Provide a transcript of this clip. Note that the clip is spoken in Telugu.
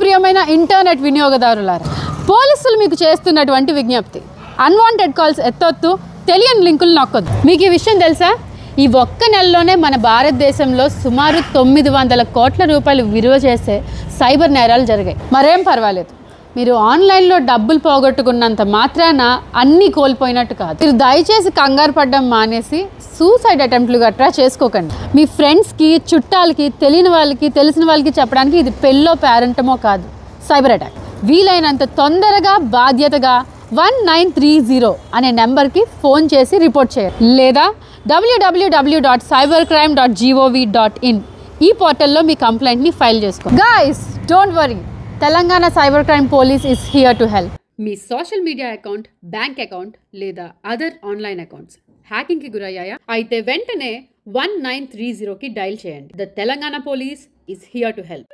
ప్రియమైన ఇంటర్నెట్ వినియోగదారులారా, పోలీసులు మీకు చేస్తున్నటువంటి విజ్ఞప్తి, అన్వాంటెడ్ కాల్స్ ఎత్తొద్దు, తెలియని లింకులు నొక్కొద్దు. మీకు ఈ విషయం తెలుసా? ఈ ఒక్క నెలలోనే మన భారతదేశంలో సుమారు 900 కోట్ల రూపాయలు విలువ చేసే సైబర్ నేరాలు జరిగాయి. మరేం పర్వాలేదు, మీరు ఆన్లైన్లో డబ్బులు పోగొట్టుకున్నంత మాత్రాన అన్నీ కోల్పోయినట్టు కాదు. మీరు దయచేసి కంగారు పడడం మానేసి సూసైడ్ అటెంప్ట్లు గట్రా చేసుకోకండి. మీ ఫ్రెండ్స్కి, చుట్టాలకి, తెలియని వాళ్ళకి, తెలిసిన వాళ్ళకి చెప్పడానికి ఇది పెళ్ళో పేరెంటమో కాదు, సైబర్ అటాక్. వీలైనంత తొందరగా బాధ్యతగా 1930 అనే నెంబర్కి ఫోన్ చేసి రిపోర్ట్ చేయాలి, లేదా www.cybercrime.gov.in ఈ పోర్టల్లో మీ కంప్లైంట్ని ఫైల్ చేసుకోండి. Guys, don't worry, Telangana cyber crime police is here to help. Me social media account, bank account లేదా అదర్ ఆన్లైన్ అకౌంట్స్ హ్యాకింగ్కి గురయ్యాయా? అయితే వెంటనే 1930కి డయల్ చేయండి. The Telangana police is here to help.